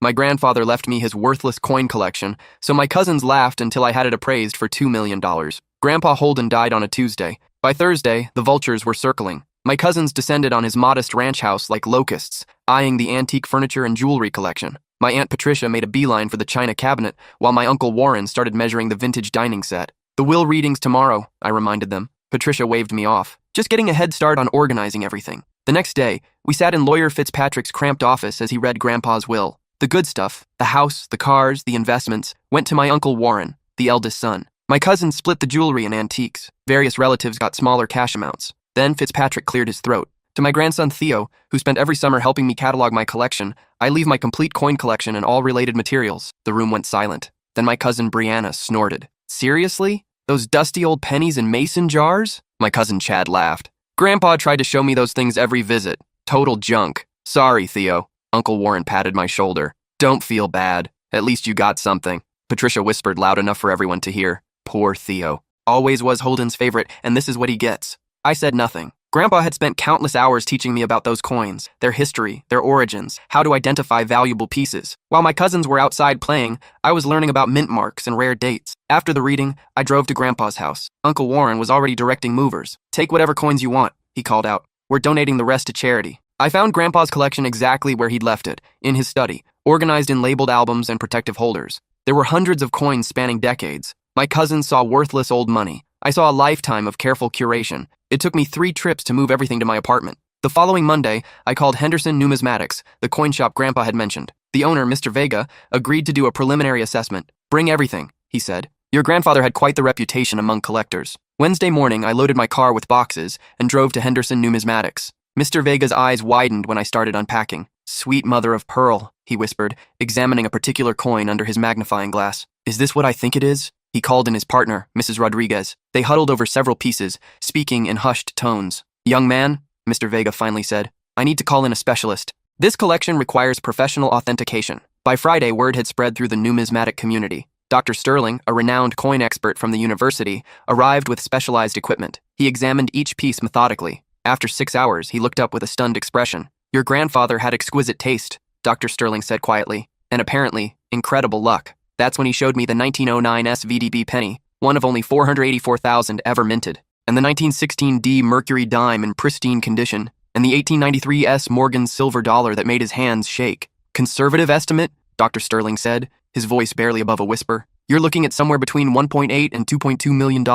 My grandfather left me his worthless coin collection, so my cousins laughed until I had it appraised for $2 million. Grandpa Holden died on a Tuesday. By Thursday, the vultures were circling. My cousins descended on his modest ranch house like locusts, eyeing the antique furniture and jewelry collection. My Aunt Patricia made a beeline for the china cabinet, while my Uncle Warren started measuring the vintage dining set. The will readings tomorrow, I reminded them. Patricia waved me off, just getting a head start on organizing everything. The next day, we sat in Lawyer Fitzpatrick's cramped office as he read Grandpa's will. The good stuff, the house, the cars, the investments, went to my Uncle Warren, the eldest son. My cousins split the jewelry and antiques. Various relatives got smaller cash amounts. Then Fitzpatrick cleared his throat. To my grandson Theo, who spent every summer helping me catalog my collection, I leave my complete coin collection and all related materials. The room went silent. Then my cousin Brianna snorted. Seriously? Those dusty old pennies in mason jars? My cousin Chad laughed. Grandpa tried to show me those things every visit. Total junk. Sorry, Theo. Uncle Warren patted my shoulder. Don't feel bad. At least you got something. Patricia whispered loud enough for everyone to hear. Poor Theo. Always was Holden's favorite, and this is what he gets. I said nothing. Grandpa had spent countless hours teaching me about those coins, their history, their origins, how to identify valuable pieces. While my cousins were outside playing, I was learning about mint marks and rare dates. After the reading, I drove to Grandpa's house. Uncle Warren was already directing movers. Take whatever coins you want, he called out. We're donating the rest to charity. I found Grandpa's collection exactly where he'd left it, in his study, organized in labeled albums and protective holders. There were hundreds of coins spanning decades. My cousins saw worthless old money. I saw a lifetime of careful curation. It took me 3 trips to move everything to my apartment. The following Monday, I called Henderson Numismatics, the coin shop Grandpa had mentioned. The owner, Mr. Vega, agreed to do a preliminary assessment. Bring everything, he said. Your grandfather had quite the reputation among collectors. Wednesday morning, I loaded my car with boxes and drove to Henderson Numismatics. Mr. Vega's eyes widened when I started unpacking. Sweet mother of pearl, he whispered, examining a particular coin under his magnifying glass. Is this what I think it is? He called in his partner, Mrs. Rodriguez. They huddled over several pieces, speaking in hushed tones. Young man, Mr. Vega finally said, I need to call in a specialist. This collection requires professional authentication. By Friday, word had spread through the numismatic community. Dr. Sterling, a renowned coin expert from the university, arrived with specialized equipment. He examined each piece methodically. After 6 hours, he looked up with a stunned expression. Your grandfather had exquisite taste, Dr. Sterling said quietly, and apparently, incredible luck. That's when he showed me the 1909 SVDB penny, one of only 484,000 ever minted, and the 1916 D Mercury dime in pristine condition, and the 1893 S Morgan silver dollar that made his hands shake. Conservative estimate, Dr. Sterling said, his voice barely above a whisper. You're looking at somewhere between $1.8 and $2.2 million.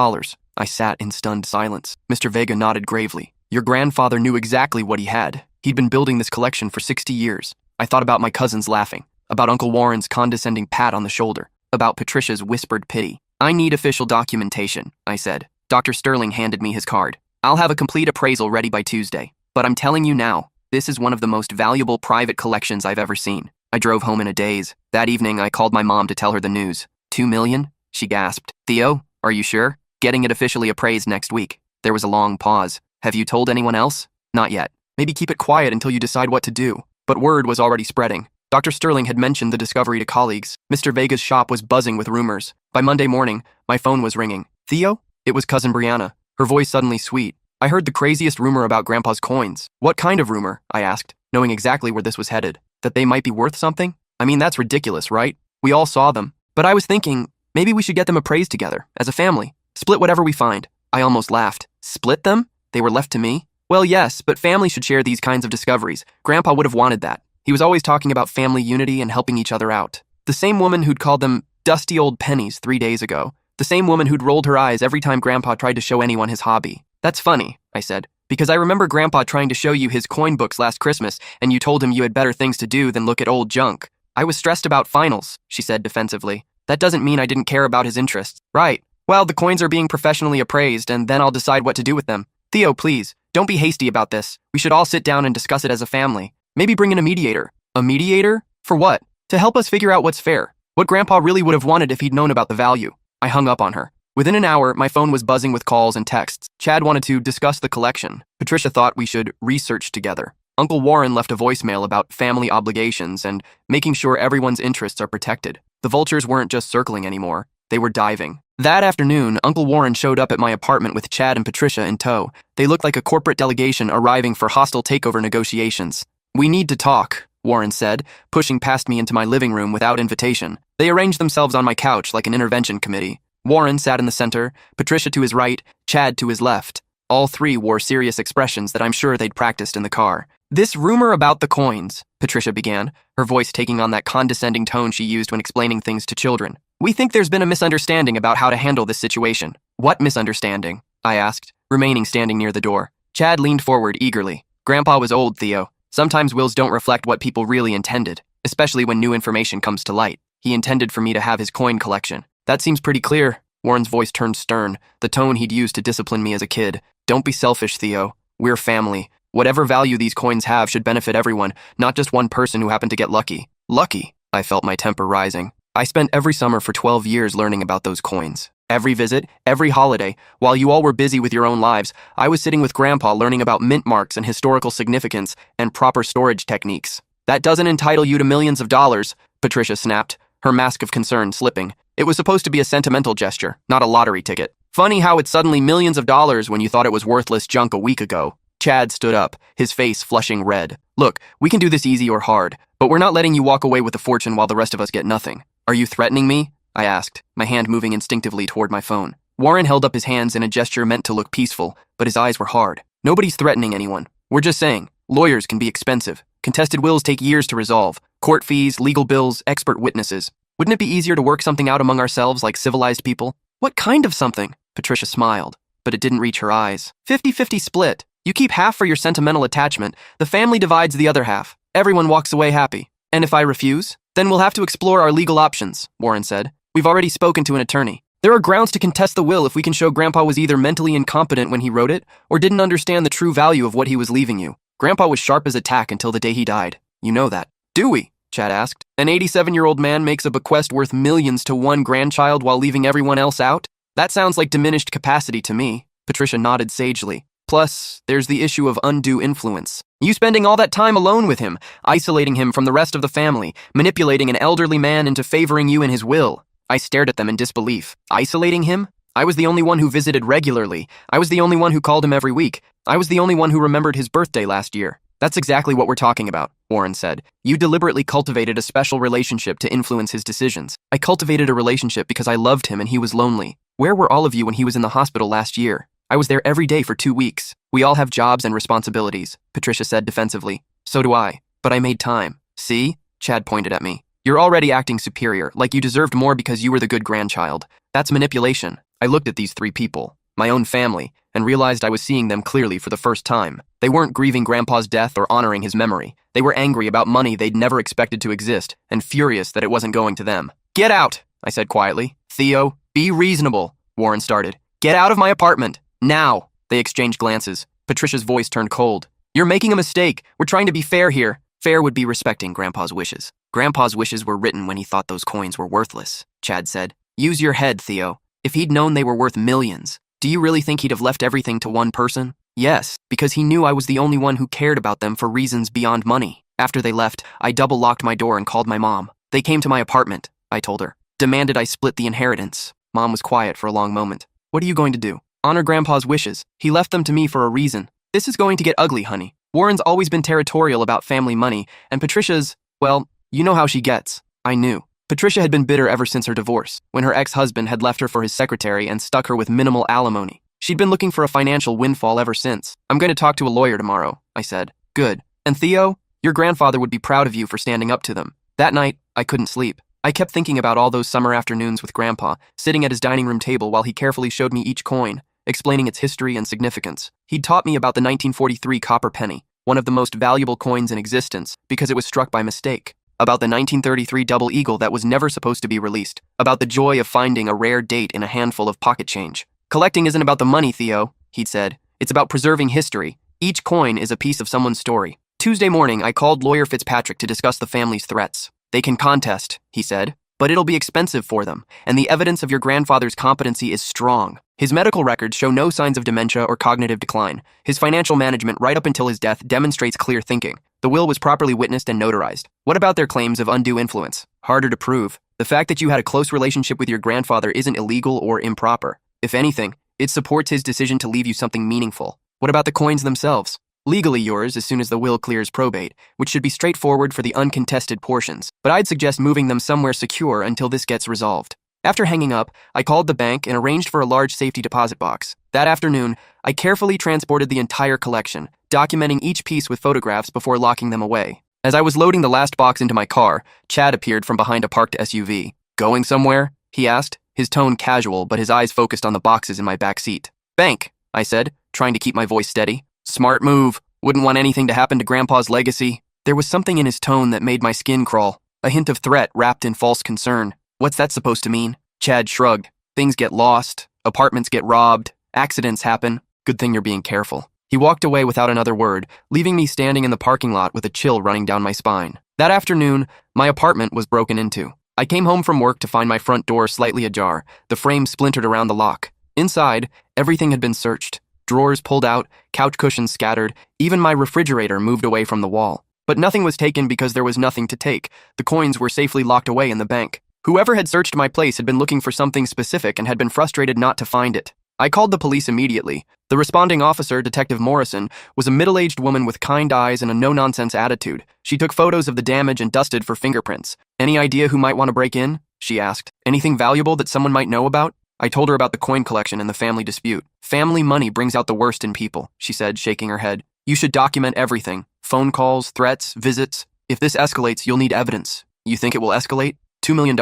I sat in stunned silence. Mr. Vega nodded gravely. Your grandfather knew exactly what he had. He'd been building this collection for 60 years. I thought about my cousins laughing, about Uncle Warren's condescending pat on the shoulder, about Patricia's whispered pity. I need official documentation, I said. Dr. Sterling handed me his card. I'll have a complete appraisal ready by Tuesday. But I'm telling you now, this is one of the most valuable private collections I've ever seen. I drove home in a daze. That evening, I called my mom to tell her the news. $2 million? She gasped. Theo, are you sure? Getting it officially appraised next week. There was a long pause. Have you told anyone else? Not yet. Maybe keep it quiet until you decide what to do. But word was already spreading. Dr. Sterling had mentioned the discovery to colleagues. Mr. Vega's shop was buzzing with rumors. By Monday morning, my phone was ringing. Theo? It was Cousin Brianna, her voice suddenly sweet. I heard the craziest rumor about Grandpa's coins. What kind of rumor? I asked, knowing exactly where this was headed. That they might be worth something? I mean, that's ridiculous, right? We all saw them. But I was thinking, maybe we should get them appraised together, as a family. Split whatever we find. I almost laughed. Split them? They were left to me? Well, yes, but families should share these kinds of discoveries. Grandpa would have wanted that. He was always talking about family unity and helping each other out. The same woman who'd called them dusty old pennies 3 days ago. The same woman who'd rolled her eyes every time Grandpa tried to show anyone his hobby. That's funny, I said, because I remember Grandpa trying to show you his coin books last Christmas, and you told him you had better things to do than look at old junk. I was stressed about finals, she said defensively. That doesn't mean I didn't care about his interests. Right. Well, the coins are being professionally appraised, and then I'll decide what to do with them. Theo, please, don't be hasty about this. We should all sit down and discuss it as a family. Maybe bring in a mediator. A mediator? For what? To help us figure out what's fair. What Grandpa really would have wanted if he'd known about the value. I hung up on her. Within an hour, my phone was buzzing with calls and texts. Chad wanted to discuss the collection. Patricia thought we should research together. Uncle Warren left a voicemail about family obligations and making sure everyone's interests are protected. The vultures weren't just circling anymore. They were diving. That afternoon, Uncle Warren showed up at my apartment with Chad and Patricia in tow. They looked like a corporate delegation arriving for hostile takeover negotiations. We need to talk, Warren said, pushing past me into my living room without invitation. They arranged themselves on my couch like an intervention committee. Warren sat in the center, Patricia to his right, Chad to his left. All three wore serious expressions that I'm sure they'd practiced in the car. "This rumor about the coins," Patricia began, her voice taking on that condescending tone she used when explaining things to children. "We think there's been a misunderstanding about how to handle this situation." "What misunderstanding?" I asked, remaining standing near the door. Chad leaned forward eagerly. "Grandpa was old, Theo. Sometimes wills don't reflect what people really intended, especially when new information comes to light. He intended for me to have his coin collection. That seems pretty clear." Warren's voice turned stern, the tone he'd used to discipline me as a kid. "Don't be selfish, Theo. We're family. Whatever value these coins have should benefit everyone, not just one person who happened to get lucky." "Lucky?" I felt my temper rising. "I spent every summer for 12 years learning about those coins. Every visit, every holiday, while you all were busy with your own lives, I was sitting with Grandpa learning about mint marks and historical significance and proper storage techniques." "That doesn't entitle you to millions of dollars," Patricia snapped, her mask of concern slipping. "It was supposed to be a sentimental gesture, not a lottery ticket. Funny how it's suddenly millions of dollars when you thought it was worthless junk a week ago." Chad stood up, his face flushing red. "Look, we can do this easy or hard, but we're not letting you walk away with a fortune while the rest of us get nothing." "Are you threatening me?" I asked, my hand moving instinctively toward my phone. Warren held up his hands in a gesture meant to look peaceful, but his eyes were hard. "Nobody's threatening anyone. We're just saying, lawyers can be expensive. Contested wills take years to resolve. Court fees, legal bills, expert witnesses. Wouldn't it be easier to work something out among ourselves like civilized people?" "What kind of something?" Patricia smiled, but it didn't reach her eyes. 50-50 split. You keep half for your sentimental attachment, the family divides the other half. Everyone walks away happy. And if I refuse? Then we'll have to explore our legal options," Warren said. "We've already spoken to an attorney. There are grounds to contest the will if we can show Grandpa was either mentally incompetent when he wrote it or didn't understand the true value of what he was leaving you. Grandpa was sharp as a tack until the day he died. You know that." "Do we?" Chad asked. "An 87-year-old man makes a bequest worth millions to one grandchild while leaving everyone else out? That sounds like diminished capacity to me." Patricia nodded sagely. "Plus, there's the issue of undue influence. You spending all that time alone with him, isolating him from the rest of the family, manipulating an elderly man into favoring you in his will." I stared at them in disbelief. "Isolating him? I was the only one who visited regularly. I was the only one who called him every week. I was the only one who remembered his birthday last year." "That's exactly what we're talking about," Warren said. "You deliberately cultivated a special relationship to influence his decisions." "I cultivated a relationship because I loved him and he was lonely. Where were all of you when he was in the hospital last year? I was there every day for 2 weeks. We all have jobs and responsibilities," Patricia said defensively. "So do I. But I made time." "See?" Chad pointed at me. "You're already acting superior, like you deserved more because you were the good grandchild. That's manipulation." I looked at these three people, my own family, and realized I was seeing them clearly for the first time. They weren't grieving Grandpa's death or honoring his memory. They were angry about money they'd never expected to exist, and furious that it wasn't going to them. "Get out," I said quietly. "Theo, be reasonable," Warren started. "Get out of my apartment. Now." They exchanged glances. Patricia's voice turned cold. "You're making a mistake. We're trying to be fair here." "Fair would be respecting Grandpa's wishes." "Grandpa's wishes were written when he thought those coins were worthless," Chad said. "Use your head, Theo. If he'd known they were worth millions, do you really think he'd have left everything to one person?" "Yes, because he knew I was the only one who cared about them for reasons beyond money." After they left, I double-locked my door and called my mom. "They came to my apartment," I told her. "Demanded I split the inheritance." Mom was quiet for a long moment. "What are you going to do?" "Honor Grandpa's wishes. He left them to me for a reason." "This is going to get ugly, honey. Warren's always been territorial about family money, and Patricia's, well, you know how she gets." I knew. Patricia had been bitter ever since her divorce, when her ex-husband had left her for his secretary and stuck her with minimal alimony. She'd been looking for a financial windfall ever since. "I'm going to talk to a lawyer tomorrow," I said. "Good. And Theo, your grandfather would be proud of you for standing up to them." That night, I couldn't sleep. I kept thinking about all those summer afternoons with Grandpa, sitting at his dining room table while he carefully showed me each coin, explaining its history and significance. He'd taught me about the 1943 copper penny, one of the most valuable coins in existence, because it was struck by mistake. About the 1933 double eagle that was never supposed to be released. About the joy of finding a rare date in a handful of pocket change. "Collecting isn't about the money, Theo," he'd said. "It's about preserving history. Each coin is a piece of someone's story." Tuesday morning, I called lawyer Fitzpatrick to discuss the family's threats. "They can contest," he said, "but it'll be expensive for them, and the evidence of your grandfather's competency is strong. His medical records show no signs of dementia or cognitive decline. His financial management right up until his death demonstrates clear thinking. The will was properly witnessed and notarized. What about their claims of undue influence? Harder to prove. The fact that you had a close relationship with your grandfather isn't illegal or improper. If anything, it supports his decision to leave you something meaningful. What about the coins themselves? Legally yours as soon as the will clears probate, which should be straightforward for the uncontested portions, but I'd suggest moving them somewhere secure until this gets resolved. After hanging up, I called the bank and arranged for a large safety deposit box. That afternoon, I carefully transported the entire collection, documenting each piece with photographs before locking them away. As I was loading the last box into my car, Chad appeared from behind a parked SUV. "Going somewhere?" he asked, his tone casual, but his eyes focused on the boxes in my back seat. "Bank," I said, trying to keep my voice steady. "Smart move. Wouldn't want anything to happen to Grandpa's legacy." There was something in his tone that made my skin crawl, a hint of threat wrapped in false concern. "What's that supposed to mean?" Chad shrugged. "Things get lost, apartments get robbed, accidents happen. Good thing you're being careful." He walked away without another word, leaving me standing in the parking lot with a chill running down my spine. That afternoon, my apartment was broken into. I came home from work to find my front door slightly ajar, the frame splintered around the lock. Inside, everything had been searched. Drawers pulled out, couch cushions scattered, even my refrigerator moved away from the wall. But nothing was taken because there was nothing to take. The coins were safely locked away in the bank. Whoever had searched my place had been looking for something specific and had been frustrated not to find it. I called the police immediately. The responding officer, Detective Morrison, was a middle-aged woman with kind eyes and a no-nonsense attitude. She took photos of the damage and dusted for fingerprints. "Any idea who might want to break in?" she asked. "Anything valuable that someone might know about?" I told her about the coin collection and the family dispute. "Family money brings out the worst in people," she said, shaking her head. "You should document everything. Phone calls, threats, visits. If this escalates, you'll need evidence." "You think it will escalate? $2 million?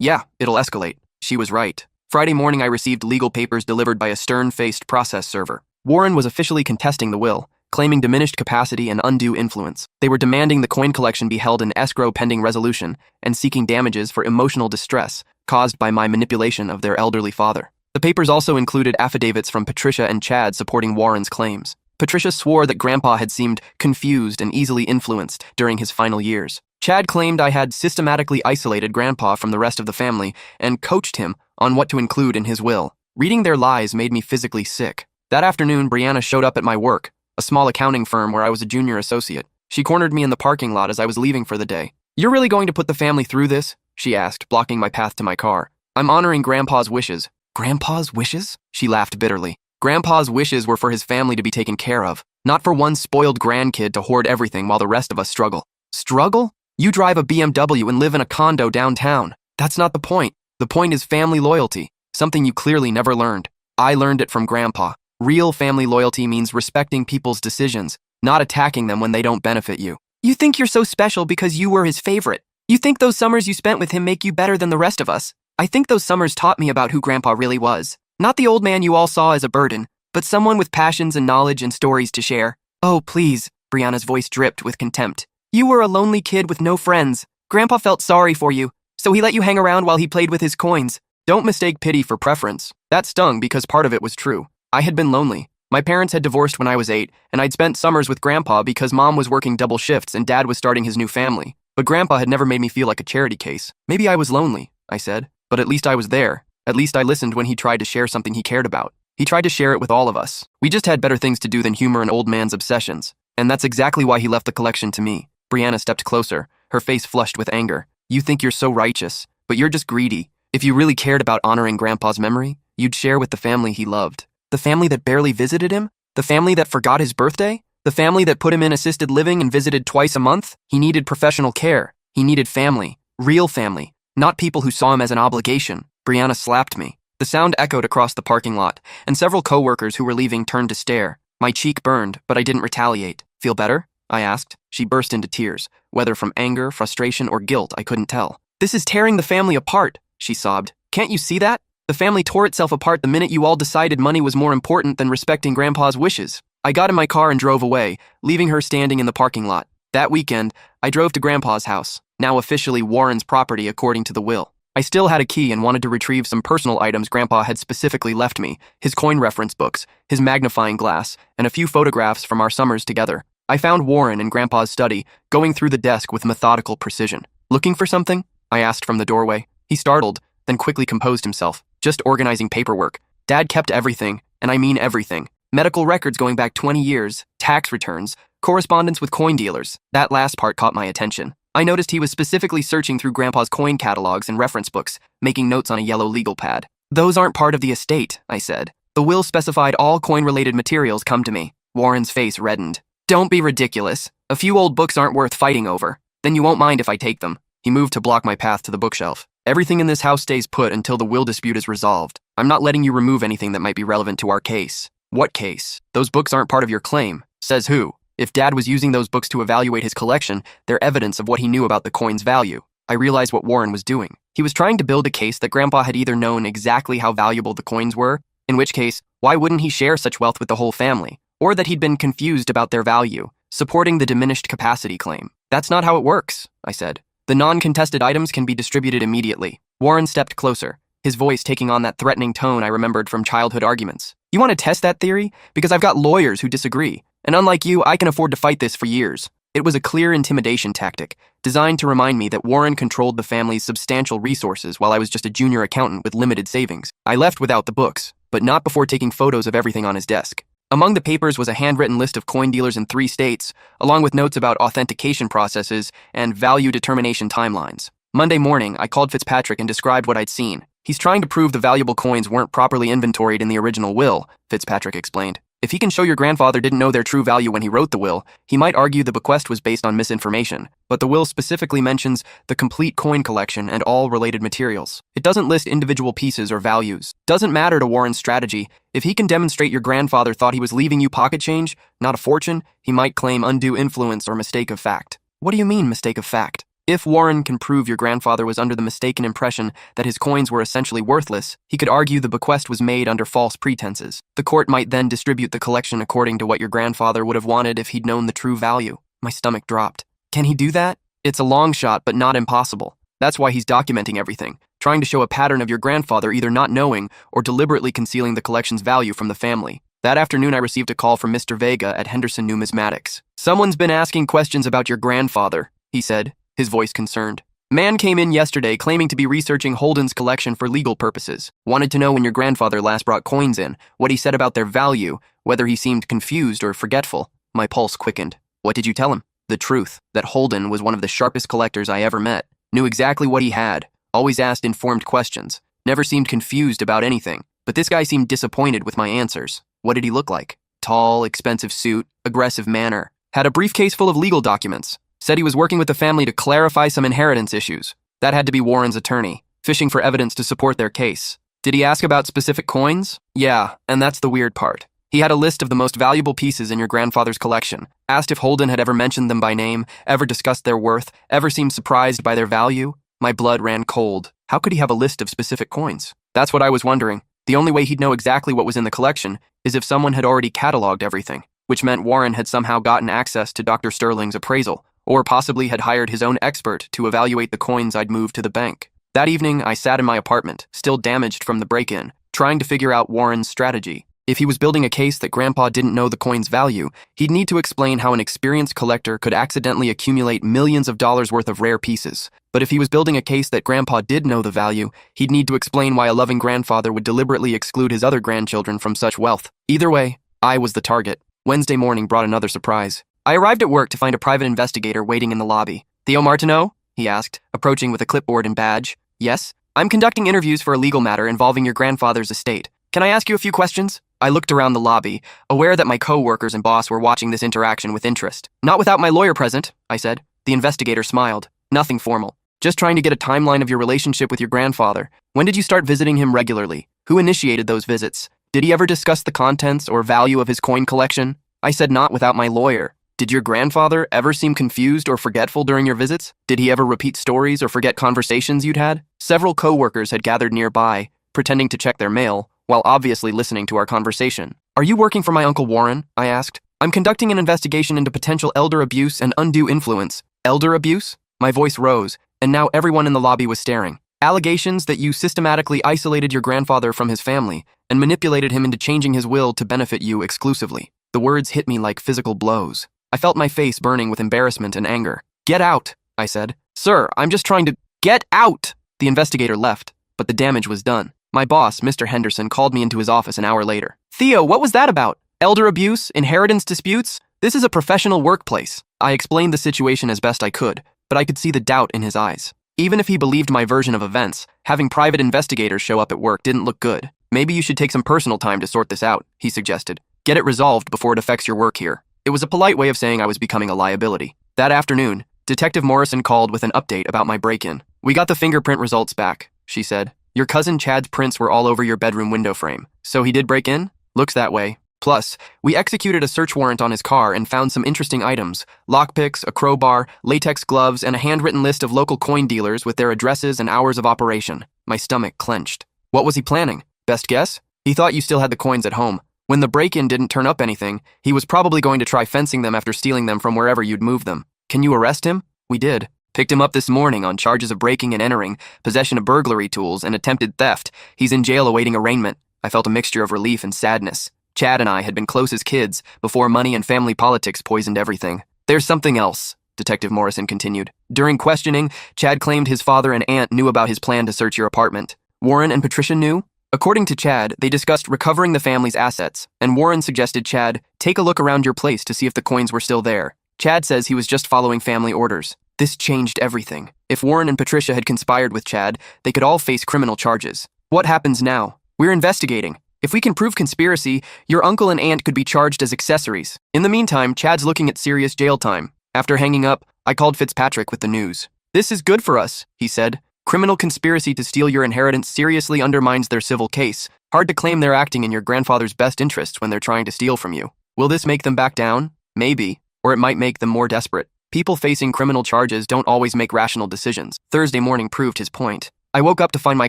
Yeah, it'll escalate." She was right. Friday morning, I received legal papers delivered by a stern-faced process server. Warren was officially contesting the will, claiming diminished capacity and undue influence. They were demanding the coin collection be held in escrow pending resolution and seeking damages for emotional distress caused by my manipulation of their elderly father. The papers also included affidavits from Patricia and Chad supporting Warren's claims. Patricia swore that Grandpa had seemed confused and easily influenced during his final years. Chad claimed I had systematically isolated Grandpa from the rest of the family and coached him on what to include in his will. Reading their lies made me physically sick. That afternoon, Brianna showed up at my work, a small accounting firm where I was a junior associate. She cornered me in the parking lot as I was leaving for the day. "You're really going to put the family through this?" she asked, blocking my path to my car. "I'm honoring Grandpa's wishes." "Grandpa's wishes?" She laughed bitterly. Grandpa's wishes were for his family to be taken care of, not for one spoiled grandkid to hoard everything while the rest of us struggle. Struggle? You drive a BMW and live in a condo downtown. That's not the point. The point is family loyalty, something you clearly never learned. I learned it from Grandpa. Real family loyalty means respecting people's decisions, not attacking them when they don't benefit you. You think you're so special because you were his favorite. You think those summers you spent with him make you better than the rest of us. I think those summers taught me about who Grandpa really was. Not the old man you all saw as a burden, but someone with passions and knowledge and stories to share. Oh, please, Brianna's voice dripped with contempt. You were a lonely kid with no friends. Grandpa felt sorry for you, so he let you hang around while he played with his coins. Don't mistake pity for preference. That stung because part of it was true. I had been lonely. My parents had divorced when I was 8, and I'd spent summers with Grandpa because Mom was working double shifts and Dad was starting his new family. But Grandpa had never made me feel like a charity case. Maybe I was lonely, I said, but at least I was there. At least I listened when he tried to share something he cared about. He tried to share it with all of us. We just had better things to do than humor an old man's obsessions. And that's exactly why he left the collection to me. Brianna stepped closer, her face flushed with anger. You think you're so righteous, but you're just greedy. If you really cared about honoring Grandpa's memory, you'd share with the family he loved. The family that barely visited him? The family that forgot his birthday? The family that put him in assisted living and visited twice a month? He needed professional care. He needed family. Real family. Not people who saw him as an obligation. Brianna slapped me. The sound echoed across the parking lot, and several coworkers who were leaving turned to stare. My cheek burned, but I didn't retaliate. Feel better? I asked. She burst into tears, whether from anger, frustration, or guilt, I couldn't tell. This is tearing the family apart, she sobbed. Can't you see that? The family tore itself apart the minute you all decided money was more important than respecting Grandpa's wishes. I got in my car and drove away, leaving her standing in the parking lot. That weekend, I drove to Grandpa's house, now officially Warren's property according to the will. I still had a key and wanted to retrieve some personal items Grandpa had specifically left me, his coin reference books, his magnifying glass, and a few photographs from our summers together. I found Warren in Grandpa's study, going through the desk with methodical precision. Looking for something? I asked from the doorway. He startled, then quickly composed himself. Just organizing paperwork. Dad kept everything, and I mean everything. Medical records going back 20 years, tax returns, correspondence with coin dealers. That last part caught my attention. I noticed he was specifically searching through Grandpa's coin catalogs and reference books, making notes on a yellow legal pad. Those aren't part of the estate, I said. The will specified all coin-related materials come to me. Warren's face reddened. Don't be ridiculous. A few old books aren't worth fighting over. Then you won't mind if I take them. He moved to block my path to the bookshelf. Everything in this house stays put until the will dispute is resolved. I'm not letting you remove anything that might be relevant to our case. What case? Those books aren't part of your claim. Says who? If Dad was using those books to evaluate his collection, they're evidence of what he knew about the coin's value. I realized what Warren was doing. He was trying to build a case that Grandpa had either known exactly how valuable the coins were, in which case, why wouldn't he share such wealth with the whole family, or that he'd been confused about their value, supporting the diminished capacity claim. That's not how it works, I said. The non-contested items can be distributed immediately. Warren stepped closer, his voice taking on that threatening tone I remembered from childhood arguments. You want to test that theory? Because I've got lawyers who disagree, and unlike you, I can afford to fight this for years. It was a clear intimidation tactic, designed to remind me that Warren controlled the family's substantial resources while I was just a junior accountant with limited savings. I left without the books, but not before taking photos of everything on his desk. Among the papers was a handwritten list of coin dealers in 3 states, along with notes about authentication processes and value determination timelines. Monday morning, I called Fitzpatrick and described what I'd seen. He's trying to prove the valuable coins weren't properly inventoried in the original will, Fitzpatrick explained. If he can show your grandfather didn't know their true value when he wrote the will, he might argue the bequest was based on misinformation, but the will specifically mentions the complete coin collection and all related materials. It doesn't list individual pieces or values. Doesn't matter to Warren's strategy. If he can demonstrate your grandfather thought he was leaving you pocket change, not a fortune, he might claim undue influence or mistake of fact. What do you mean, mistake of fact? If Warren can prove your grandfather was under the mistaken impression that his coins were essentially worthless, he could argue the bequest was made under false pretenses. The court might then distribute the collection according to what your grandfather would have wanted if he'd known the true value. My stomach dropped. Can he do that? It's a long shot, but not impossible. That's why he's documenting everything, trying to show a pattern of your grandfather either not knowing or deliberately concealing the collection's value from the family. That afternoon, I received a call from Mr. Vega at Henderson Numismatics. Someone's been asking questions about your grandfather, he said, his voice concerned. Man came in yesterday claiming to be researching Holden's collection for legal purposes. Wanted to know when your grandfather last brought coins in, what he said about their value, whether he seemed confused or forgetful. My pulse quickened. What did you tell him? The truth, that Holden was one of the sharpest collectors I ever met. Knew exactly what he had, always asked informed questions, never seemed confused about anything. But this guy seemed disappointed with my answers. What did he look like? Tall, expensive suit, aggressive manner. Had a briefcase full of legal documents. Said he was working with the family to clarify some inheritance issues. That had to be Warren's attorney, fishing for evidence to support their case. Did he ask about specific coins? Yeah, and that's the weird part. He had a list of the most valuable pieces in your grandfather's collection, asked if Holden had ever mentioned them by name, ever discussed their worth, ever seemed surprised by their value. My blood ran cold. How could he have a list of specific coins? That's what I was wondering. The only way he'd know exactly what was in the collection is if someone had already cataloged everything, which meant Warren had somehow gotten access to Dr. Sterling's appraisal, or possibly had hired his own expert to evaluate the coins I'd moved to the bank. That evening, I sat in my apartment, still damaged from the break-in, trying to figure out Warren's strategy. If he was building a case that Grandpa didn't know the coin's value, he'd need to explain how an experienced collector could accidentally accumulate millions of dollars worth of rare pieces. But if he was building a case that Grandpa did know the value, he'd need to explain why a loving grandfather would deliberately exclude his other grandchildren from such wealth. Either way, I was the target. Wednesday morning brought another surprise. I arrived at work to find a private investigator waiting in the lobby. Theo Martineau? He asked, approaching with a clipboard and badge. Yes? I'm conducting interviews for a legal matter involving your grandfather's estate. Can I ask you a few questions? I looked around the lobby, aware that my co-workers and boss were watching this interaction with interest. Not without my lawyer present, I said. The investigator smiled. Nothing formal. Just trying to get a timeline of your relationship with your grandfather. When did you start visiting him regularly? Who initiated those visits? Did he ever discuss the contents or value of his coin collection? I said not without my lawyer. Did your grandfather ever seem confused or forgetful during your visits? Did he ever repeat stories or forget conversations you'd had? Several co-workers had gathered nearby, pretending to check their mail, while obviously listening to our conversation. Are you working for my Uncle Warren? I asked. I'm conducting an investigation into potential elder abuse and undue influence. Elder abuse? My voice rose, and now everyone in the lobby was staring. Allegations that you systematically isolated your grandfather from his family and manipulated him into changing his will to benefit you exclusively. The words hit me like physical blows. I felt my face burning with embarrassment and anger. Get out, I said. Sir, I'm just trying to... Get out! The investigator left, but the damage was done. My boss, Mr. Henderson, called me into his office an hour later. Theo, what was that about? Elder abuse? Inheritance disputes? This is a professional workplace. I explained the situation as best I could, but I could see the doubt in his eyes. Even if he believed my version of events, having private investigators show up at work didn't look good. Maybe you should take some personal time to sort this out, he suggested. Get it resolved before it affects your work here. It was a polite way of saying I was becoming a liability. That afternoon, Detective Morrison called with an update about my break-in. "We got the fingerprint results back," she said. "Your cousin Chad's prints were all over your bedroom window frame. So he did break in? Looks that way. Plus, we executed a search warrant on his car and found some interesting items: lockpicks, a crowbar, latex gloves, and a handwritten list of local coin dealers with their addresses and hours of operation." My stomach clenched. What was he planning? Best guess? He thought you still had the coins at home. When the break-in didn't turn up anything, he was probably going to try fencing them after stealing them from wherever you'd moved them. Can you arrest him? We did. Picked him up this morning on charges of breaking and entering, possession of burglary tools, and attempted theft. He's in jail awaiting arraignment. I felt a mixture of relief and sadness. Chad and I had been close as kids before money and family politics poisoned everything. "There's something else," Detective Morrison continued. "During questioning, Chad claimed his father and aunt knew about his plan to search your apartment. Warren and Patricia knew? According to Chad, they discussed recovering the family's assets, and Warren suggested Chad take a look around your place to see if the coins were still there. Chad says he was just following family orders. This changed everything. If Warren and Patricia had conspired with Chad, they could all face criminal charges. What happens now? We're investigating. If we can prove conspiracy, your uncle and aunt could be charged as accessories. In the meantime, Chad's looking at serious jail time." After hanging up, I called Fitzpatrick with the news. "This is good for us," he said. "Criminal conspiracy to steal your inheritance seriously undermines their civil case. Hard to claim they're acting in your grandfather's best interests when they're trying to steal from you. Will this make them back down? Maybe. Or it might make them more desperate. People facing criminal charges don't always make rational decisions." Thursday morning proved his point. I woke up to find my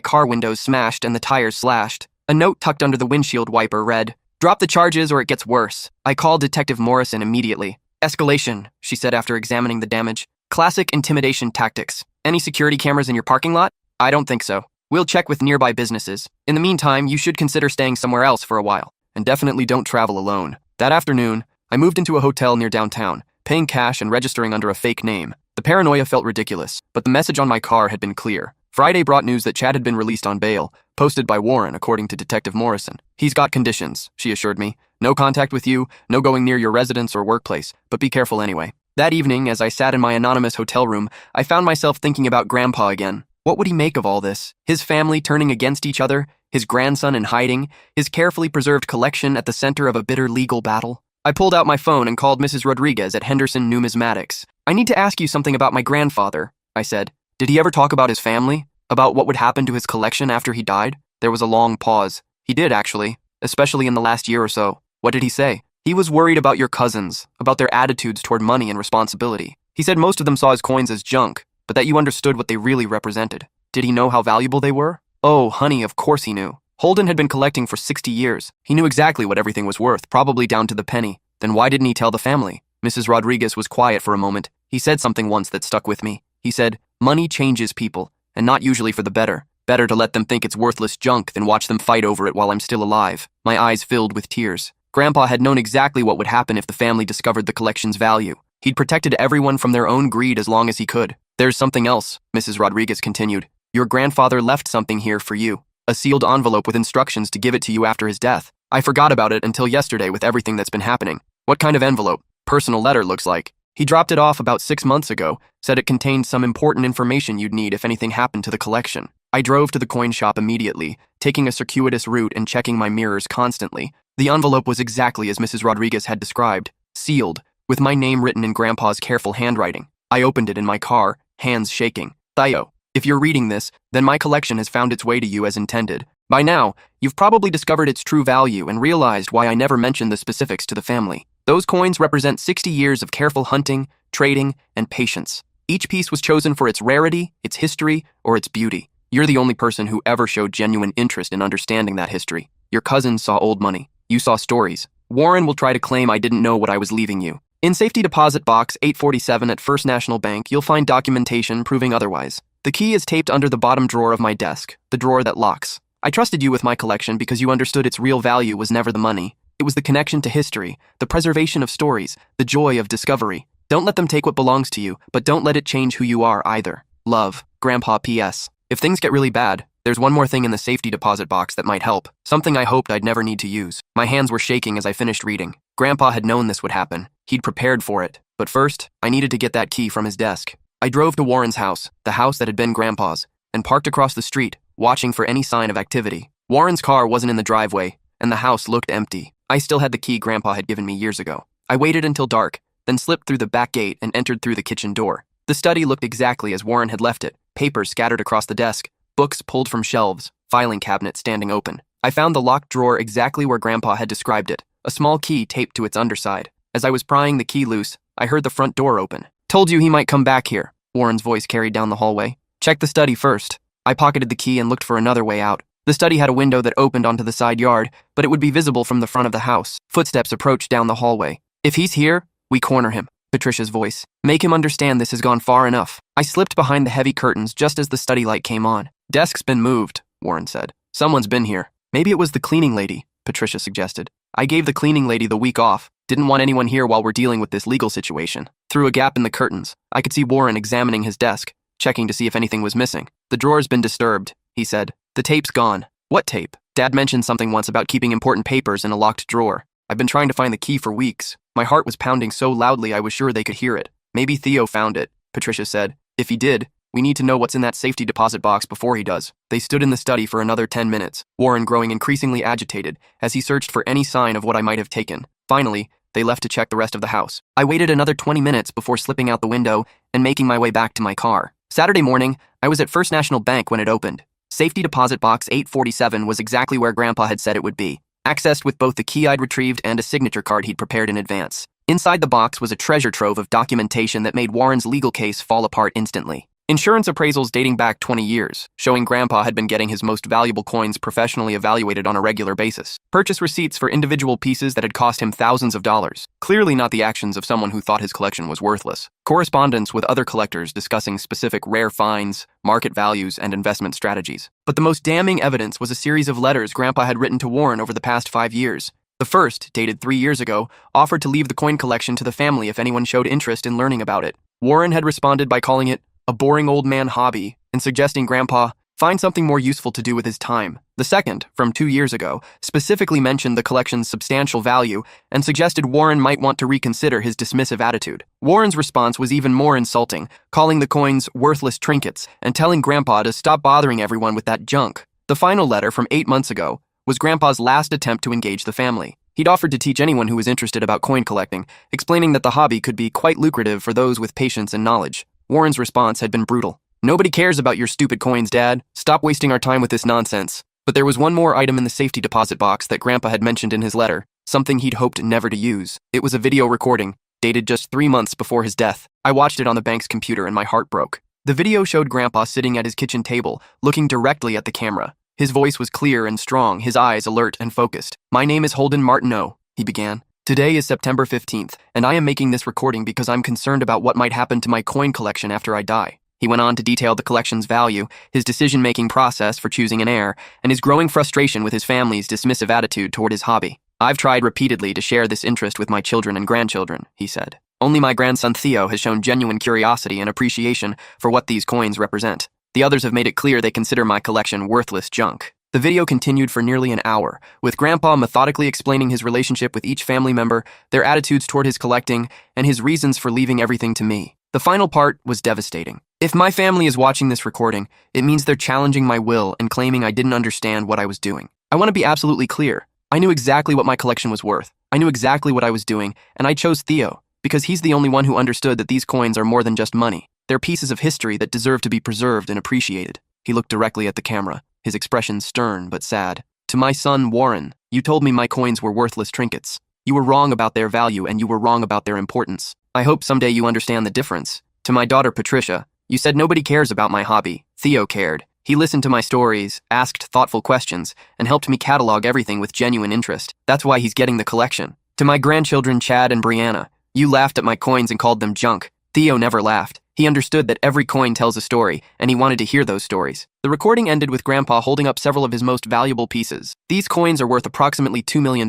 car windows smashed and the tires slashed. A note tucked under the windshield wiper read, "Drop the charges or it gets worse." I called Detective Morrison immediately. "Escalation," she said after examining the damage. "Classic intimidation tactics. Any security cameras in your parking lot?" "I don't think so. We'll check with nearby businesses. In the meantime, you should consider staying somewhere else for a while. And definitely don't travel alone." That afternoon, I moved into a hotel near downtown, paying cash and registering under a fake name. The paranoia felt ridiculous, but the message on my car had been clear. Friday brought news that Chad had been released on bail, posted by Warren, according to Detective Morrison. "He's got conditions," she assured me. "No contact with you, no going near your residence or workplace, but be careful anyway." That evening, as I sat in my anonymous hotel room, I found myself thinking about Grandpa again. What would he make of all this? His family turning against each other, his grandson in hiding, his carefully preserved collection at the center of a bitter legal battle. I pulled out my phone and called Mrs. Rodriguez at Henderson Numismatics. "I need to ask you something about my grandfather," I said. "Did he ever talk about his family? About what would happen to his collection after he died?" There was a long pause. "He did, actually, especially in the last year or so." "What did he say?" "He was worried about your cousins, about their attitudes toward money and responsibility. He said most of them saw his coins as junk, but that you understood what they really represented." "Did he know how valuable they were?" "Oh, honey, of course he knew. Holden had been collecting for 60 years. He knew exactly what everything was worth, probably down to the penny. Then why didn't he tell the family?" Mrs. Rodriguez was quiet for a moment. "He said something once that stuck with me. He said, 'Money changes people, and not usually for the better. Better to let them think it's worthless junk than watch them fight over it while I'm still alive.'" My eyes filled with tears. Grandpa had known exactly what would happen if the family discovered the collection's value. He'd protected everyone from their own greed as long as he could. "There's something else," Mrs. Rodriguez continued. "Your grandfather left something here for you. A sealed envelope with instructions to give it to you after his death. I forgot about it until yesterday with everything that's been happening." "What kind of envelope?" "Personal letter, looks like. He dropped it off about 6 months ago, said it contained some important information you'd need if anything happened to the collection." I drove to the coin shop immediately, taking a circuitous route and checking my mirrors constantly. The envelope was exactly as Mrs. Rodriguez had described, sealed, with my name written in Grandpa's careful handwriting. I opened it in my car, hands shaking. "Theo, if you're reading this, then my collection has found its way to you as intended. By now, you've probably discovered its true value and realized why I never mentioned the specifics to the family. Those coins represent 60 years of careful hunting, trading, and patience. Each piece was chosen for its rarity, its history, or its beauty. You're the only person who ever showed genuine interest in understanding that history. Your cousins saw old money. You saw stories. Warren will try to claim I didn't know what I was leaving you. In Safety Deposit Box 847 at First National Bank, you'll find documentation proving otherwise. The key is taped under the bottom drawer of my desk, the drawer that locks. I trusted you with my collection because you understood its real value was never the money. It was the connection to history, the preservation of stories, the joy of discovery. Don't let them take what belongs to you, but don't let it change who you are either. Love, Grandpa P.S. If things get really bad, there's one more thing in the safety deposit box that might help, something I hoped I'd never need to use. My hands were shaking as I finished reading. Grandpa had known this would happen. He'd prepared for it. But first, I needed to get that key from his desk. I drove to Warren's house, the house that had been Grandpa's, and parked across the street, watching for any sign of activity. Warren's car wasn't in the driveway, and the house looked empty. I still had the key Grandpa had given me years ago. I waited until dark, then slipped through the back gate and entered through the kitchen door. The study looked exactly as Warren had left it, papers scattered across the desk, books pulled from shelves, filing cabinet standing open. I found the locked drawer exactly where Grandpa had described it, a small key taped to its underside. As I was prying the key loose, I heard the front door open. "Told you he might come back here," Warren's voice carried down the hallway. "Check the study first." I pocketed the key and looked for another way out. The study had a window that opened onto the side yard, but it would be visible from the front of the house. Footsteps approached down the hallway. "If he's here, we corner him," Patricia's voice. "Make him understand this has gone far enough." I slipped behind the heavy curtains just as the study light came on. "Desk's been moved," Warren said. "Someone's been here." "Maybe it was the cleaning lady," Patricia suggested. "I gave the cleaning lady the week off. Didn't want anyone here while we're dealing with this legal situation." Through a gap in the curtains, I could see Warren examining his desk, checking to see if anything was missing. "The drawer's been disturbed," he said. "The tape's gone." "What tape?" "Dad mentioned something once about keeping important papers in a locked drawer. I've been trying to find the key for weeks." My heart was pounding so loudly I was sure they could hear it. "Maybe Theo found it," Patricia said. "If he did, we need to know what's in that safety deposit box before he does." They stood in the study for another 10 minutes, Warren growing increasingly agitated as he searched for any sign of what I might have taken. Finally, they left to check the rest of the house. I waited another 20 minutes before slipping out the window and making my way back to my car. Saturday morning, I was at First National Bank when it opened. Safety deposit box 847 was exactly where Grandpa had said it would be, accessed with both the key I'd retrieved and a signature card he'd prepared in advance. Inside the box was a treasure trove of documentation that made Warren's legal case fall apart instantly. Insurance appraisals dating back 20 years, showing Grandpa had been getting his most valuable coins professionally evaluated on a regular basis. Purchase receipts for individual pieces that had cost him thousands of dollars, clearly not the actions of someone who thought his collection was worthless. Correspondence with other collectors discussing specific rare finds, market values, and investment strategies. But the most damning evidence was a series of letters Grandpa had written to Warren over the past 5 years. The first, dated 3 years ago, offered to leave the coin collection to the family if anyone showed interest in learning about it. Warren had responded by calling it a boring old man hobby and suggesting Grandpa find something more useful to do with his time. The second, from 2 years ago, specifically mentioned the collection's substantial value and suggested Warren might want to reconsider his dismissive attitude. Warren's response was even more insulting, calling the coins worthless trinkets and telling Grandpa to stop bothering everyone with that junk. The final letter, from 8 months ago, was Grandpa's last attempt to engage the family. He'd offered to teach anyone who was interested about coin collecting, explaining that the hobby could be quite lucrative for those with patience and knowledge. Warren's response had been brutal. "Nobody cares about your stupid coins, Dad. Stop wasting our time with this nonsense." But there was one more item in the safety deposit box that Grandpa had mentioned in his letter, something he'd hoped never to use. It was a video recording, dated just 3 months before his death. I watched it on the bank's computer and my heart broke. The video showed Grandpa sitting at his kitchen table, looking directly at the camera. His voice was clear and strong, his eyes alert and focused. "My name is Holden Martineau," he began. "Today is September 15th, and I am making this recording because I'm concerned about what might happen to my coin collection after I die." He went on to detail the collection's value, his decision-making process for choosing an heir, and his growing frustration with his family's dismissive attitude toward his hobby. "I've tried repeatedly to share this interest with my children and grandchildren," he said. "Only my grandson Theo has shown genuine curiosity and appreciation for what these coins represent. The others have made it clear they consider my collection worthless junk." The video continued for nearly an hour, with Grandpa methodically explaining his relationship with each family member, their attitudes toward his collecting, and his reasons for leaving everything to me. The final part was devastating. "If my family is watching this recording, it means they're challenging my will and claiming I didn't understand what I was doing. I want to be absolutely clear. I knew exactly what my collection was worth. I knew exactly what I was doing, and I chose Theo, because he's the only one who understood that these coins are more than just money. They're pieces of history that deserve to be preserved and appreciated." He looked directly at the camera, his expression stern but sad. "To my son, Warren, you told me my coins were worthless trinkets. You were wrong about their value and you were wrong about their importance. I hope someday you understand the difference. To my daughter, Patricia, you said nobody cares about my hobby. Theo cared. He listened to my stories, asked thoughtful questions, and helped me catalog everything with genuine interest. That's why he's getting the collection. To my grandchildren, Chad and Brianna, you laughed at my coins and called them junk. Theo never laughed. He understood that every coin tells a story, and he wanted to hear those stories." The recording ended with Grandpa holding up several of his most valuable pieces. "These coins are worth approximately $2 million.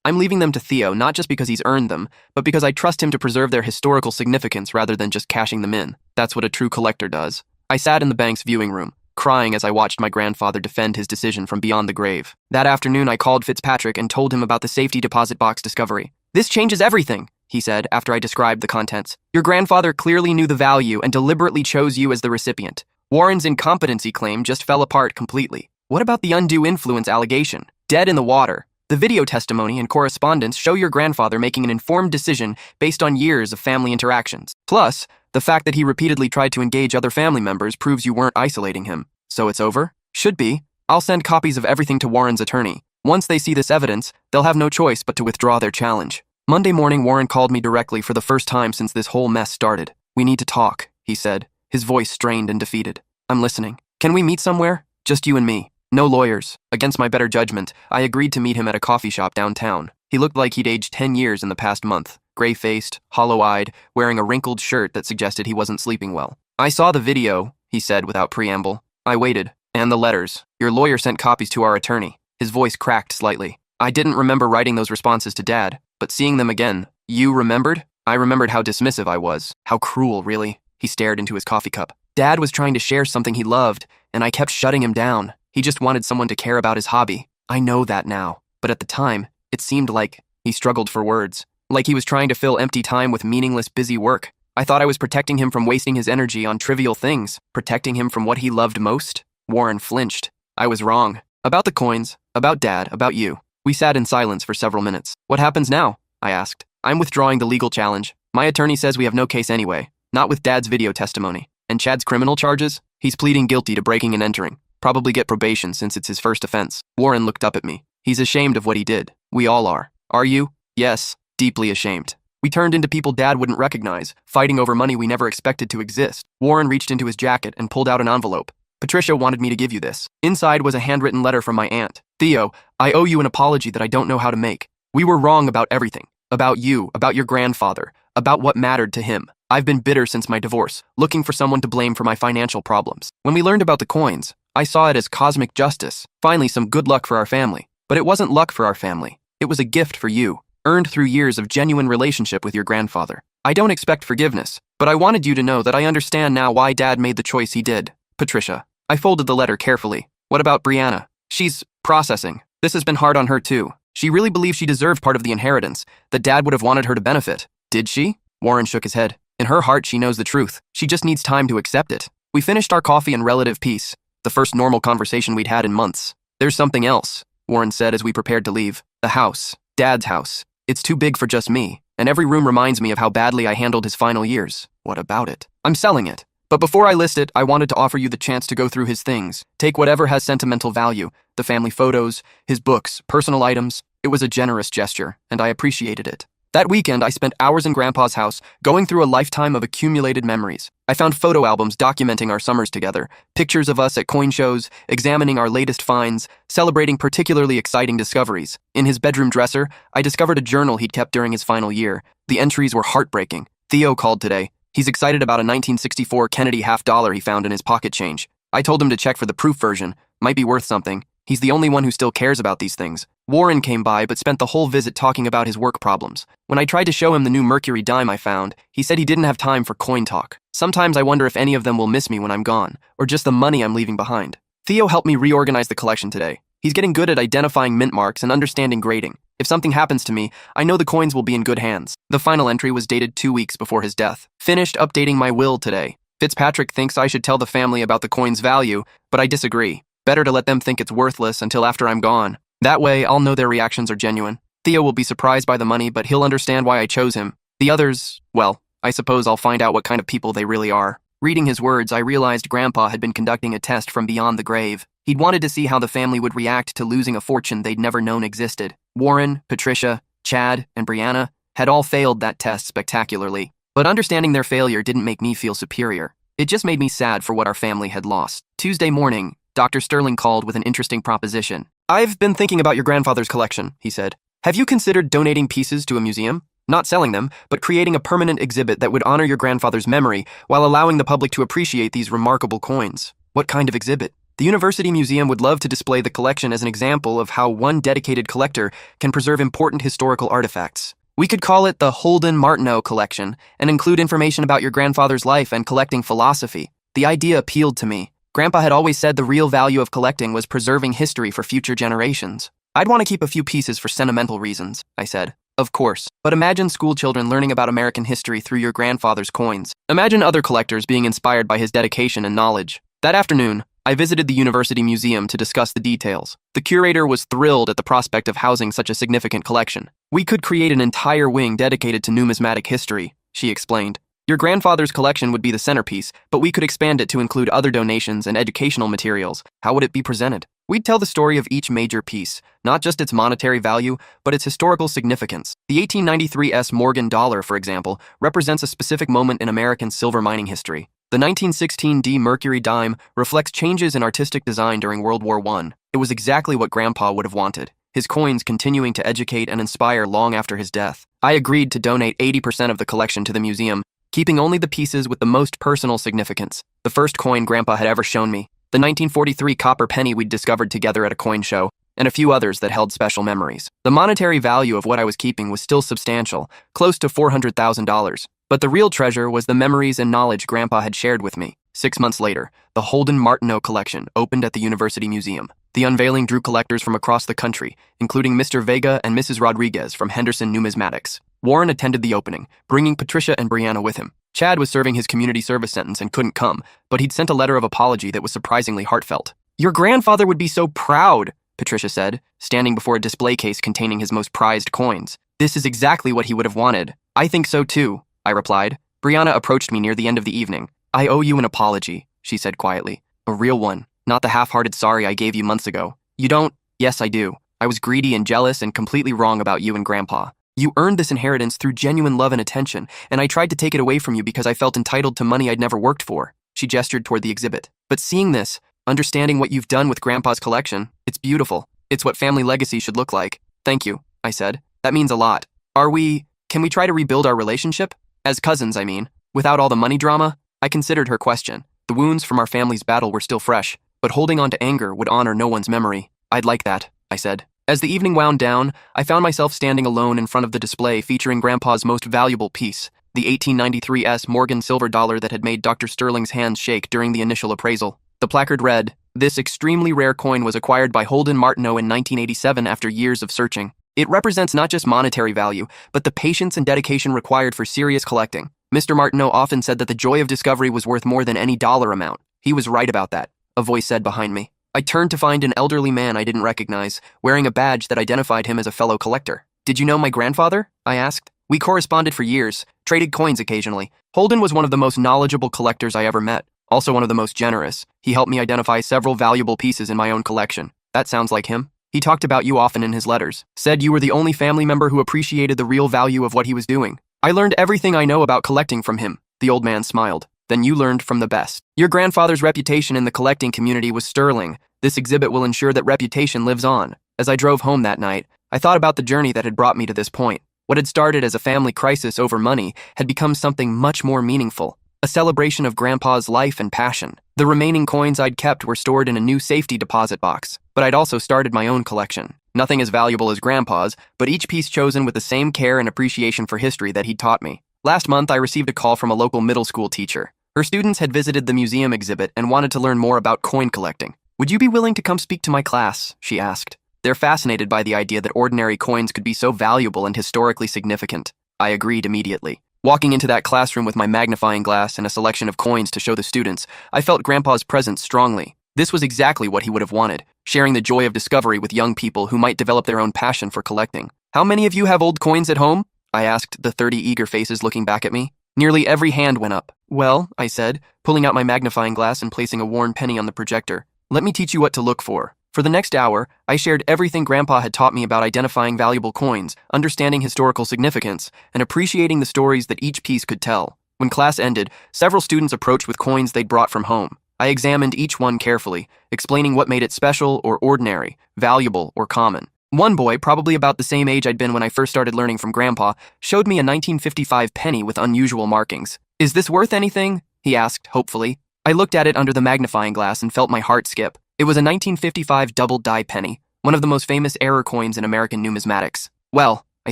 I'm leaving them to Theo not just because he's earned them, but because I trust him to preserve their historical significance rather than just cashing them in. That's what a true collector does." I sat in the bank's viewing room, crying as I watched my grandfather defend his decision from beyond the grave. That afternoon, I called Fitzpatrick and told him about the safety deposit box discovery. "This changes everything," he said after I described the contents. "Your grandfather clearly knew the value and deliberately chose you as the recipient. Warren's incompetency claim just fell apart completely. What about the undue influence allegation? Dead in the water. The video testimony and correspondence show your grandfather making an informed decision based on years of family interactions. Plus, the fact that he repeatedly tried to engage other family members proves you weren't isolating him. So it's over? Should be. I'll send copies of everything to Warren's attorney. Once they see this evidence, they'll have no choice but to withdraw their challenge. Monday morning, Warren called me directly for the first time since this whole mess started. "We need to talk," he said, his voice strained and defeated. "I'm listening. Can we meet somewhere? Just you and me. No lawyers." Against my better judgment, I agreed to meet him at a coffee shop downtown. He looked like he'd aged 10 years in the past month, gray-faced, hollow-eyed, wearing a wrinkled shirt that suggested he wasn't sleeping well. "I saw the video," he said without preamble. I waited. "And the letters. Your lawyer sent copies to our attorney." His voice cracked slightly. "I didn't remember writing those responses to Dad, but seeing them again." "You remembered?" I remembered how dismissive I was. How cruel, really. He stared into his coffee cup. "Dad was trying to share something he loved, and I kept shutting him down. He just wanted someone to care about his hobby. I know that now. But at the time, it seemed like," he struggled for words, "like he was trying to fill empty time with meaningless, busy work. I thought I was protecting him from wasting his energy on trivial things, protecting him from what he loved most." Warren flinched. "I was wrong. About the coins, about Dad, about you." We sat in silence for several minutes. "What happens now?" I asked. "I'm withdrawing the legal challenge. My attorney says we have no case anyway, not with Dad's video testimony. And Chad's criminal charges? He's pleading guilty to breaking and entering. Probably get probation since it's his first offense." Warren looked up at me. "He's ashamed of what he did. We all are. Are you?" "Yes, deeply ashamed. We turned into people Dad wouldn't recognize, fighting over money we never expected to exist." Warren reached into his jacket and pulled out an envelope. "Patricia wanted me to give you this." Inside was a handwritten letter from my aunt. "Theo, I owe you an apology that I don't know how to make. We were wrong about everything. About you, about your grandfather, about what mattered to him. I've been bitter since my divorce, looking for someone to blame for my financial problems. When we learned about the coins, I saw it as cosmic justice, finally some good luck for our family. But it wasn't luck for our family. It was a gift for you, earned through years of genuine relationship with your grandfather. I don't expect forgiveness, but I wanted you to know that I understand now why Dad made the choice he did. Patricia." I folded the letter carefully. "What about Brianna? She's processing. This has been hard on her too. She really believes she deserved part of the inheritance, that Dad would have wanted her to benefit." "Did she?" Warren shook his head. "In her heart, she knows the truth. She just needs time to accept it." We finished our coffee in relative peace, the first normal conversation we'd had in months. "There's something else," Warren said as we prepared to leave. "The house. Dad's house. It's too big for just me, and every room reminds me of how badly I handled his final years." "What about it?" "I'm selling it. But before I list it, I wanted to offer you the chance to go through his things. Take whatever has sentimental value, the family photos, his books, personal items. It was a generous gesture, and I appreciated it." That weekend, I spent hours in Grandpa's house, going through a lifetime of accumulated memories. I found photo albums documenting our summers together, pictures of us at coin shows, examining our latest finds, celebrating particularly exciting discoveries. In his bedroom dresser, I discovered a journal he'd kept during his final year. The entries were heartbreaking. Theo called today. He's excited about a 1964 Kennedy $50 he found in his pocket change. I told him to check for the proof version. Might be worth something. He's the only one who still cares about these things. Warren came by but spent the whole visit talking about his work problems. When I tried to show him the new Mercury dime I found, he said he didn't have time for coin talk. Sometimes I wonder if any of them will miss me when I'm gone, or just the money I'm leaving behind. Theo helped me reorganize the collection today. He's getting good at identifying mint marks and understanding grading. If something happens to me, I know the coins will be in good hands. The final entry was dated 2 weeks before his death. "Finished updating my will today. Fitzpatrick thinks I should tell the family about the coin's value, but I disagree. Better to let them think it's worthless until after I'm gone. That way, I'll know their reactions are genuine. Theo will be surprised by the money, but he'll understand why I chose him. The others, well, I suppose I'll find out what kind of people they really are." Reading his words, I realized Grandpa had been conducting a test from beyond the grave. He'd wanted to see how the family would react to losing a fortune they'd never known existed. Warren, Patricia, Chad, and Brianna had all failed that test spectacularly. But understanding their failure didn't make me feel superior. It just made me sad for what our family had lost. Tuesday morning, Dr. Sterling called with an interesting proposition. "I've been thinking about your grandfather's collection," he said. "Have you considered donating pieces to a museum? Not selling them, but creating a permanent exhibit that would honor your grandfather's memory while allowing the public to appreciate these remarkable coins." "What kind of exhibit?" "The University Museum would love to display the collection as an example of how one dedicated collector can preserve important historical artifacts. We could call it the Holden Martineau Collection and include information about your grandfather's life and collecting philosophy." The idea appealed to me. Grandpa had always said the real value of collecting was preserving history for future generations. "I'd want to keep a few pieces for sentimental reasons," I said. "Of course, but imagine school children learning about American history through your grandfather's coins. Imagine other collectors being inspired by his dedication and knowledge." That afternoon, I visited the university museum to discuss the details. The curator was thrilled at the prospect of housing such a significant collection. We could create an entire wing dedicated to numismatic history, she explained. Your grandfather's collection would be the centerpiece, but we could expand it to include other donations and educational materials. How would it be presented? We'd tell the story of each major piece, not just its monetary value, but its historical significance. The 1893 S. Morgan dollar, for example, represents a specific moment in American silver mining history. The 1916 D. Mercury dime reflects changes in artistic design during World War I. It was exactly what Grandpa would have wanted, his coins continuing to educate and inspire long after his death. I agreed to donate 80% of the collection to the museum, keeping only the pieces with the most personal significance. The first coin Grandpa had ever shown me, the 1943 copper penny we'd discovered together at a coin show, and a few others that held special memories. The monetary value of what I was keeping was still substantial, close to $400,000. But the real treasure was the memories and knowledge Grandpa had shared with me. 6 months later, the Holden Martineau collection opened at the University Museum. The unveiling drew collectors from across the country, including Mr. Vega and Mrs. Rodriguez from Henderson Numismatics. Warren attended the opening, bringing Patricia and Brianna with him. Chad was serving his community service sentence and couldn't come, but he'd sent a letter of apology that was surprisingly heartfelt. "Your grandfather would be so proud," Patricia said, standing before a display case containing his most prized coins. "This is exactly what he would have wanted." "I think so too," I replied. Brianna approached me near the end of the evening. "I owe you an apology," she said quietly. "A real one, not the half-hearted sorry I gave you months ago." "You don't?" "Yes, I do. I was greedy and jealous and completely wrong about you and Grandpa. You earned this inheritance through genuine love and attention, and I tried to take it away from you because I felt entitled to money I'd never worked for." She gestured toward the exhibit. "But seeing this, understanding what you've done with Grandpa's collection, it's beautiful. It's what family legacy should look like." "Thank you," I said. "That means a lot. Can we try to rebuild our relationship? As cousins, I mean, without all the money drama?" I considered her question. The wounds from our family's battle were still fresh, but holding on to anger would honor no one's memory. "I'd like that," I said. As the evening wound down, I found myself standing alone in front of the display featuring Grandpa's most valuable piece, the 1893 S. Morgan silver dollar that had made Dr. Sterling's hands shake during the initial appraisal. The placard read, "This extremely rare coin was acquired by Holden Martineau in 1987 after years of searching. It represents not just monetary value, but the patience and dedication required for serious collecting. Mr. Martineau often said that the joy of discovery was worth more than any dollar amount. He was right about that," a voice said behind me. I turned to find an elderly man I didn't recognize, wearing a badge that identified him as a fellow collector. "Did you know my grandfather?" I asked. "We corresponded for years, traded coins occasionally. Holden was one of the most knowledgeable collectors I ever met, also one of the most generous. He helped me identify several valuable pieces in my own collection." "That sounds like him. He talked about you often in his letters, said you were the only family member who appreciated the real value of what he was doing. I learned everything I know about collecting from him." The old man smiled. "Then you learned from the best. Your grandfather's reputation in the collecting community was sterling. This exhibit will ensure that reputation lives on." As I drove home that night, I thought about the journey that had brought me to this point. What had started as a family crisis over money had become something much more meaningful, a celebration of Grandpa's life and passion. The remaining coins I'd kept were stored in a new safety deposit box, but I'd also started my own collection. Nothing as valuable as Grandpa's, but each piece chosen with the same care and appreciation for history that he'd taught me. Last month, I received a call from a local middle school teacher. Her students had visited the museum exhibit and wanted to learn more about coin collecting. "Would you be willing to come speak to my class?" she asked. They're fascinated by the idea that ordinary coins could be so valuable and historically significant. I agreed immediately. Walking into that classroom with my magnifying glass and a selection of coins to show the students, I felt Grandpa's presence strongly. This was exactly what he would have wanted, sharing the joy of discovery with young people who might develop their own passion for collecting. "How many of you have old coins at home?" I asked, the 30 eager faces looking back at me. Nearly every hand went up. "Well," I said, pulling out my magnifying glass and placing a worn penny on the projector, "let me teach you what to look for." For the next hour, I shared everything Grandpa had taught me about identifying valuable coins, understanding historical significance, and appreciating the stories that each piece could tell. When class ended, several students approached with coins they'd brought from home. I examined each one carefully, explaining what made it special or ordinary, valuable or common. One boy, probably about the same age I'd been when I first started learning from Grandpa, showed me a 1955 penny with unusual markings. "Is this worth anything?" he asked, hopefully. I looked at it under the magnifying glass and felt my heart skip. It was a 1955 double-die penny, one of the most famous error coins in American numismatics. "Well," I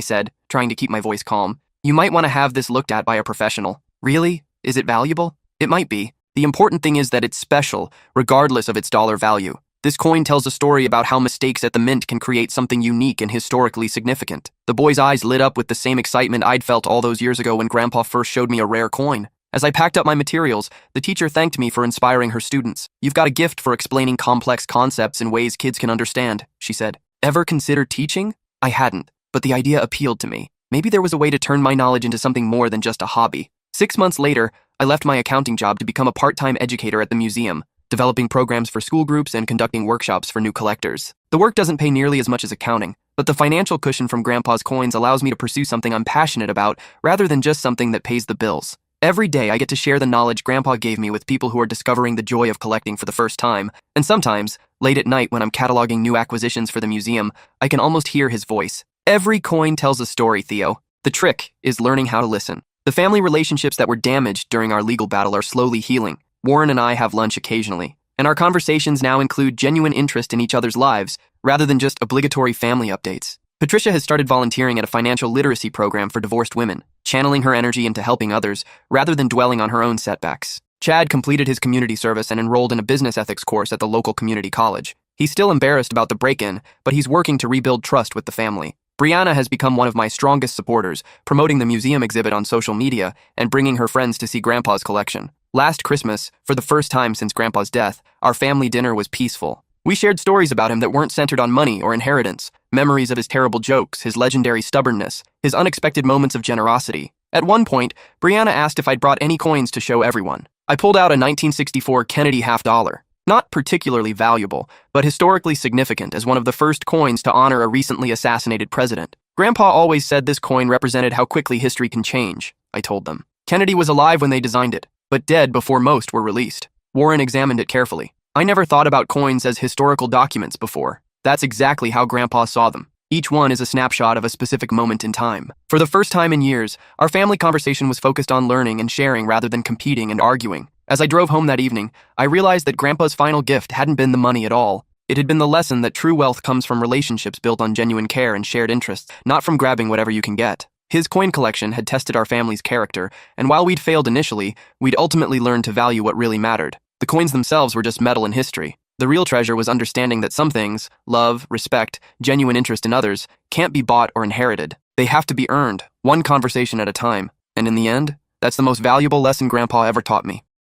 said, trying to keep my voice calm, "you might want to have this looked at by a professional." "Really? Is it valuable?" "It might be. The important thing is that it's special, regardless of its dollar value. This coin tells a story about how mistakes at the mint can create something unique and historically significant." The boy's eyes lit up with the same excitement I'd felt all those years ago when Grandpa first showed me a rare coin. As I packed up my materials, the teacher thanked me for inspiring her students. "You've got a gift for explaining complex concepts in ways kids can understand," she said. Ever consider teaching? I hadn't, but the idea appealed to me. Maybe there was a way to turn my knowledge into something more than just a hobby. 6 months later, I left my accounting job to become a part-time educator at the museum, developing programs for school groups and conducting workshops for new collectors. The work doesn't pay nearly as much as accounting, but the financial cushion from Grandpa's coins allows me to pursue something I'm passionate about rather than just something that pays the bills. Every day I get to share the knowledge Grandpa gave me with people who are discovering the joy of collecting for the first time, and sometimes, late at night when I'm cataloging new acquisitions for the museum, I can almost hear his voice. Every coin tells a story, Theo. The trick is learning how to listen. The family relationships that were damaged during our legal battle are slowly healing. Warren and I have lunch occasionally, and our conversations now include genuine interest in each other's lives, rather than just obligatory family updates. Patricia has started volunteering at a financial literacy program for divorced women, channeling her energy into helping others, rather than dwelling on her own setbacks. Chad completed his community service and enrolled in a business ethics course at the local community college. He's still embarrassed about the break-in, but he's working to rebuild trust with the family. Brianna has become one of my strongest supporters, promoting the museum exhibit on social media and bringing her friends to see Grandpa's collection. Last Christmas, for the first time since Grandpa's death, our family dinner was peaceful. We shared stories about him that weren't centered on money or inheritance, memories of his terrible jokes, his legendary stubbornness, his unexpected moments of generosity. At one point, Brianna asked if I'd brought any coins to show everyone. I pulled out a 1964 Kennedy half-dollar. Not particularly valuable, but historically significant as one of the first coins to honor a recently assassinated president. Grandpa always said this coin represented how quickly history can change, I told them. Kennedy was alive when they designed it, but dead before most were released. Warren examined it carefully. I never thought about coins as historical documents before. That's exactly how Grandpa saw them. Each one is a snapshot of a specific moment in time. For the first time in years, our family conversation was focused on learning and sharing rather than competing and arguing. As I drove home that evening, I realized that Grandpa's final gift hadn't been the money at all. It had been the lesson that true wealth comes from relationships built on genuine care and shared interests, not from grabbing whatever you can get. His coin collection had tested our family's character, and while we'd failed initially, we'd ultimately learned to value what really mattered. The coins themselves were just metal in history. The real treasure was understanding that some things, love, respect, genuine interest in others, can't be bought or inherited. They have to be earned, one conversation at a time. And in the end, that's the most valuable lesson Grandpa ever taught me.